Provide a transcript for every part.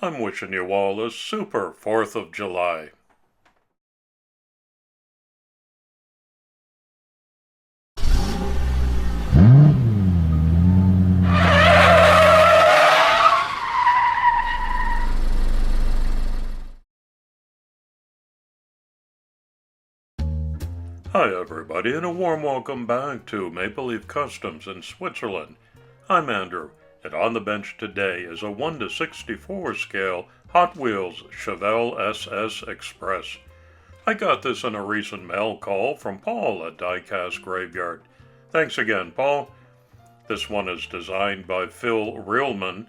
I'm wishing you all a super 4th of July. Hi everybody, and a warm welcome back to Maple Leaf Customs in Switzerland. I'm Andrew, and on the bench today is a 1:64 scale Hot Wheels Chevelle SS Express. I got this in a recent mail call from Paul at Diecast Graveyard. Thanks again, Paul. This one is designed by Phil Riehlman,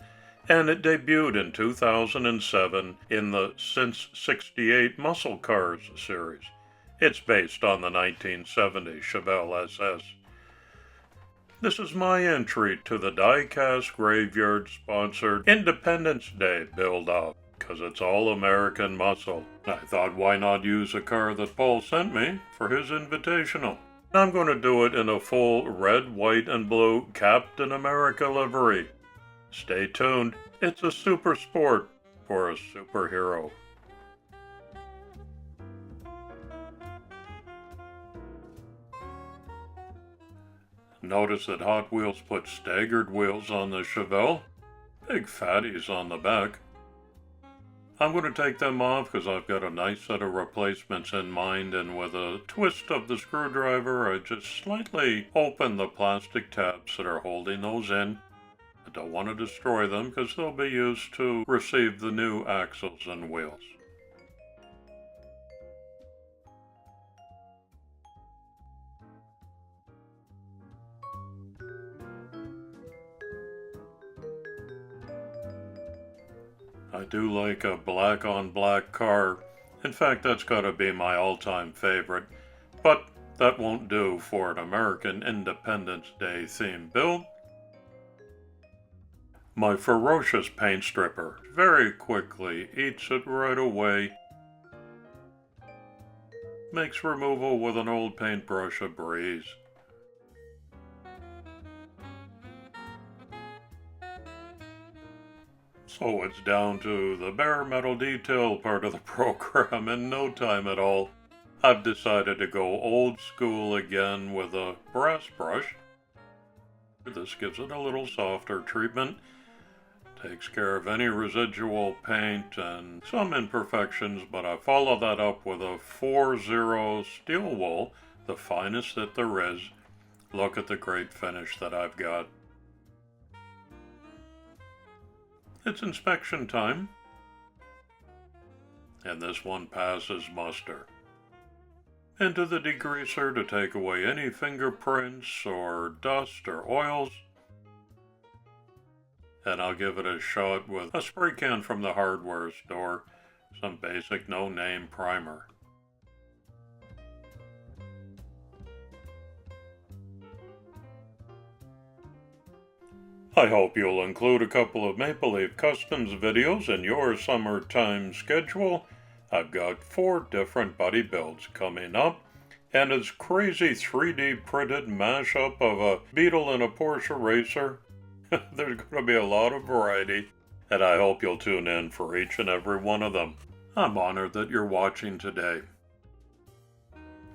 and it debuted in 2007 in the Since '68 Muscle Cars series. It's based on the 1970 Chevelle SS. This is my entry to the Diecast Graveyard sponsored Independence Day build-up, because it's all American muscle. I thought, why not use a car that Paul sent me for his invitational? I'm going to do it in a full red, white, and blue Captain America livery. Stay tuned. It's a super sport for a superhero. Notice that Hot Wheels put staggered wheels on the Chevelle. Big fatties on the back. I'm going to take them off because I've got a nice set of replacements in mind, and with a twist of the screwdriver I just slightly open the plastic tabs that are holding those in. I don't want to destroy them because they'll be used to receive the new axles and wheels. I do like a black on black car. In fact, that's got to be my all-time favorite. But that won't do for an American Independence Day themed build. My ferocious paint stripper very quickly eats it right away. Makes removal with an old paintbrush a breeze. So it's down to the bare metal detail part of the program in no time at all. I've decided to go old school again with a brass brush. This gives it a little softer treatment. Takes care of any residual paint and some imperfections, but I follow that up with a 4-0 steel wool, the finest that there is. Look at the great finish that I've got. It's inspection time, and this one passes muster. Into the degreaser to take away any fingerprints or dust or oils, and I'll give it a shot with a spray can from the hardware store, some basic no-name primer. I hope you'll include a couple of Maple Leaf Customs videos in your summertime schedule. I've got 4 different buddy builds coming up, and it's crazy 3D printed mashup of a Beetle and a Porsche racer. There's going to be a lot of variety, and I hope you'll tune in for each and every one of them. I'm honored that you're watching today.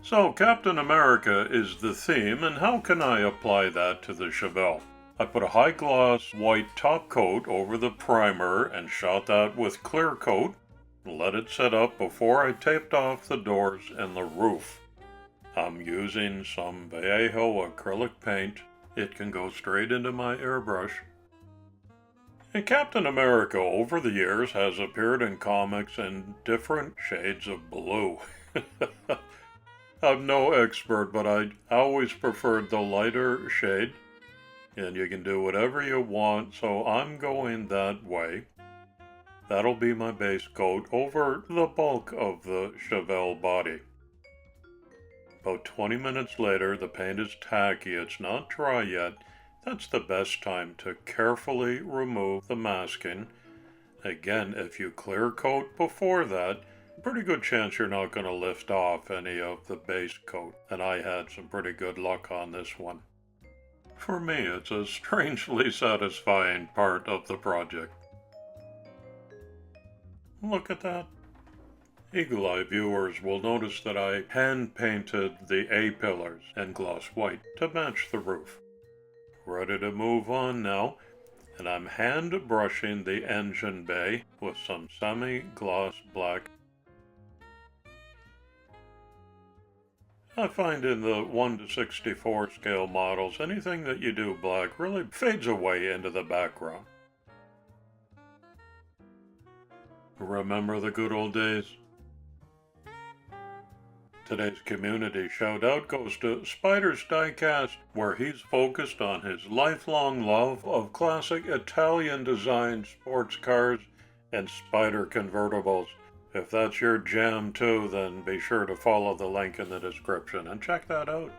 So, Captain America is the theme, and how can I apply that to the Chevelle? I put a high gloss white top coat over the primer and shot that with clear coat. Let it set up before I taped off the doors and the roof. I'm using some Vallejo acrylic paint. It can go straight into my airbrush. And Captain America over the years has appeared in comics in different shades of blue. I'm no expert, but I always preferred the lighter shade. And you can do whatever you want, so I'm going that way. That'll be my base coat over the bulk of the Chevelle body. About 20 minutes later, the paint is tacky, it's not dry yet. That's the best time to carefully remove the masking. Again, if you clear coat before that, pretty good chance you're not going to lift off any of the base coat. And I had some pretty good luck on this one. For me, it's a strangely satisfying part of the project. Look at that. Eagle-eye viewers will notice that I hand-painted the A-pillars in gloss white to match the roof. Ready to move on now, and I'm hand-brushing the engine bay with some semi-gloss black. I find in the 1:64 scale models, anything that you do black really fades away into the background. Remember the good old days? Today's community shout-out goes to Spiders Diecast, where he's focused on his lifelong love of classic Italian-designed sports cars and Spider convertibles. If that's your jam too, then be sure to follow the link in the description and check that out.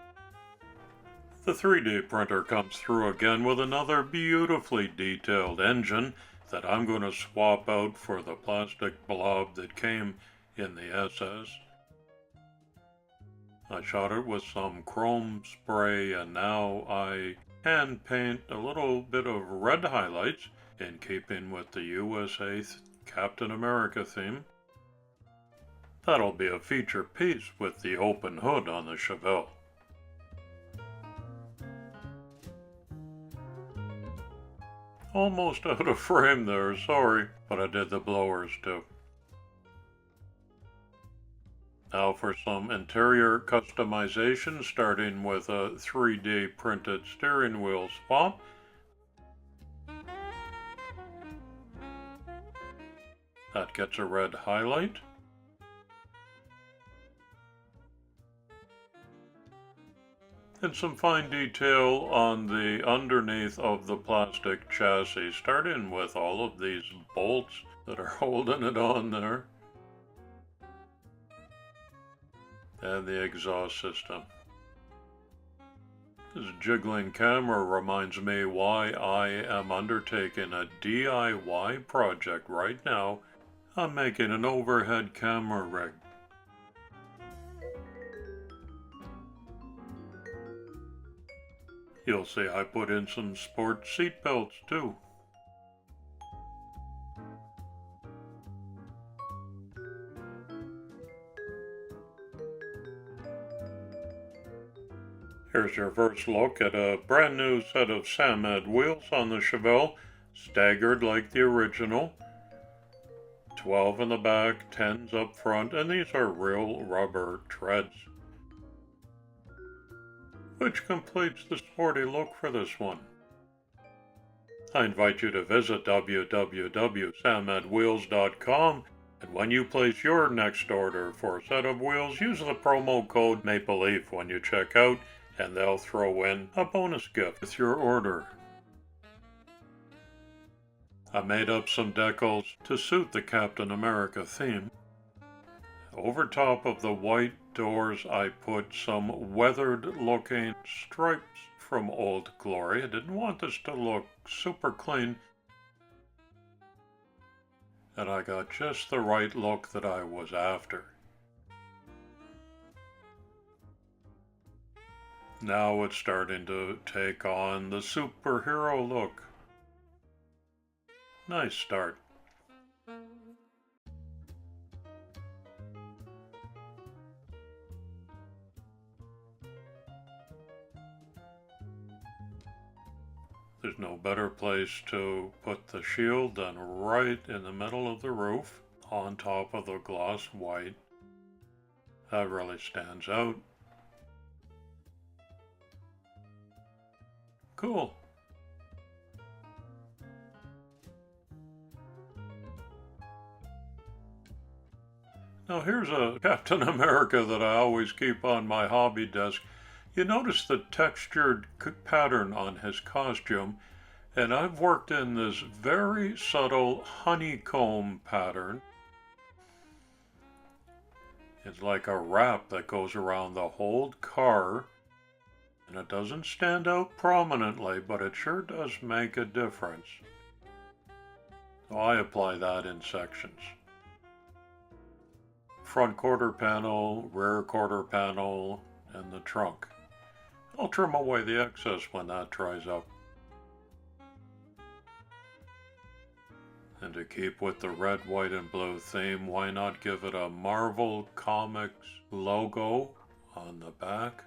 The 3D printer comes through again with another beautifully detailed engine that I'm going to swap out for the plastic blob that came in the SS. I shot it with some chrome spray, and now I hand paint a little bit of red highlights in keeping with the USA Captain America theme. That'll be a feature piece with the open hood on the Chevelle. Almost out of frame there, sorry, but I did the blowers too. Now for some interior customization, starting with a 3D printed steering wheel swap. That gets a red highlight. And some fine detail on the underneath of the plastic chassis, starting with all of these bolts that are holding it on there. And the exhaust system. This jiggling camera reminds me why I am undertaking a DIY project right now. I'm making an overhead camera rig. You'll see I put in some sport seat belts too. Here's your first look at a brand new set of Samed wheels on the Chevelle, staggered like the original. 12 in the back, 10s up front, and these are real rubber treads, which completes the sporty look for this one. I invite you to visit www.samedwheels.com, and when you place your next order for a set of wheels, use the promo code MAPLELEAF when you check out, and they'll throw in a bonus gift with your order. I made up some decals to suit the Captain America theme. Over top of the white doors, I put some weathered-looking stripes from Old Glory. I didn't want this to look super clean, and I got just the right look that I was after. Now it's starting to take on the superhero look. Nice start. There's no better place to put the shield than right in the middle of the roof, on top of the gloss white. That really stands out. Cool. Now here's a Captain America that I always keep on my hobby desk. You notice the textured pattern on his costume, and I've worked in this very subtle honeycomb pattern. It's like a wrap that goes around the whole car, and it doesn't stand out prominently, but it sure does make a difference. So I apply that in sections. Front quarter panel, rear quarter panel, and the trunk. I'll trim away the excess when that dries up. And to keep with the red, white, and blue theme, why not give it a Marvel Comics logo on the back?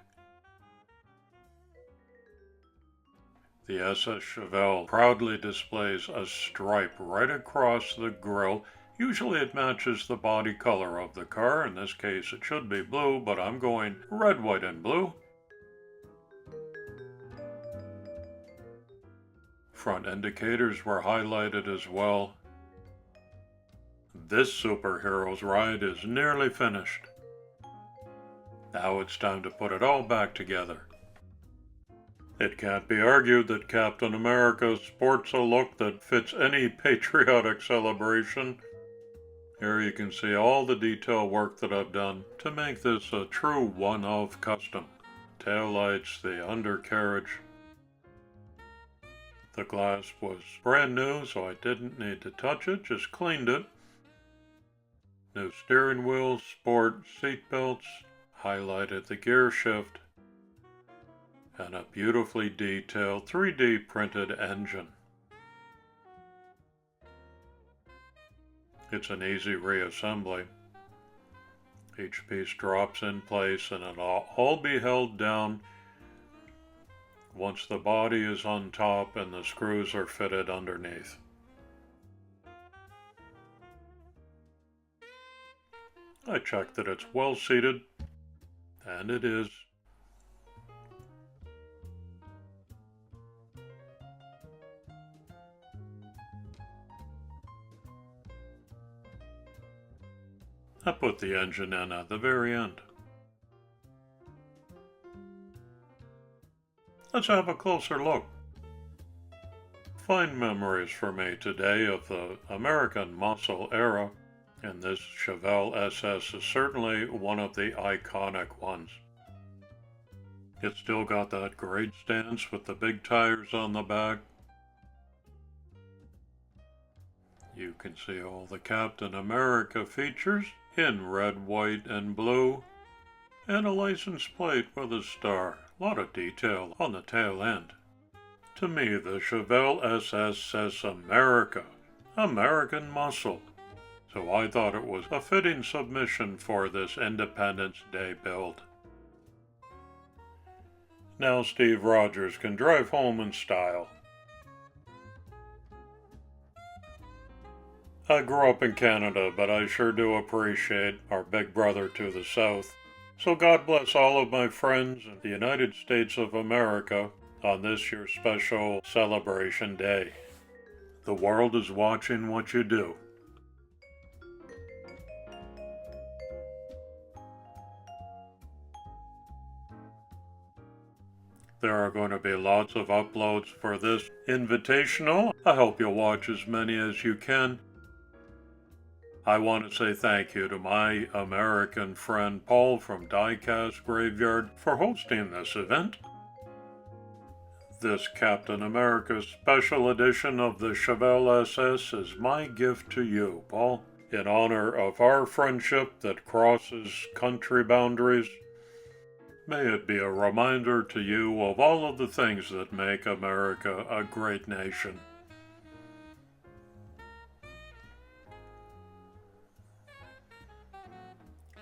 The SS Chevelle proudly displays a stripe right across the grille. Usually it matches the body color of the car. In this case it should be blue, but I'm going red, white, and blue. Front indicators were highlighted as well. This superhero's ride is nearly finished. Now it's time to put it all back together. It can't be argued that Captain America sports a look that fits any patriotic celebration. Here you can see all the detail work that I've done to make this a true one-of custom. Taillights, the undercarriage. The glass was brand new, so I didn't need to touch it, just cleaned it. New steering wheel, sport seat belts, highlighted the gear shift, and a beautifully detailed 3D printed engine. It's an easy reassembly. Each piece drops in place and it'll all be held down once the body is on top and the screws are fitted underneath. I checked that it's well seated, and it is. I put the engine in at the very end. Let's have a closer look. Fine memories for me today of the American muscle era, and this Chevelle SS is certainly one of the iconic ones. It's still got that great stance with the big tires on the back. You can see all the Captain America features in red, white, and blue, and a license plate with a star. A lot of detail on the tail end. To me, the Chevelle SS says America, American muscle, so I thought it was a fitting submission for this Independence Day build. Now Steve Rogers can drive home in style. I grew up in Canada, but I sure do appreciate our big brother to the south. So God bless all of my friends in the United States of America on this year's special celebration day. The world is watching what you do. There are going to be lots of uploads for this invitational. I hope you'll watch as many as you can. I want to say thank you to my American friend Paul from Diecast Graveyard for hosting this event. This Captain America special edition of the Chevelle SS is my gift to you, Paul, in honor of our friendship that crosses country boundaries. May it be a reminder to you of all of the things that make America a great nation.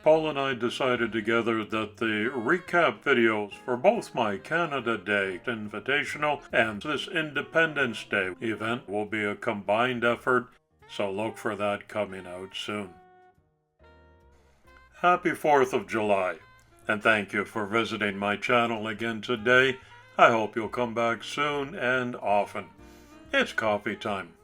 Paul and I decided together that the recap videos for both my Canada Day Invitational and this Independence Day event will be a combined effort, so look for that coming out soon. Happy 4th of July, and thank you for visiting my channel again today. I hope you'll come back soon and often. It's coffee time.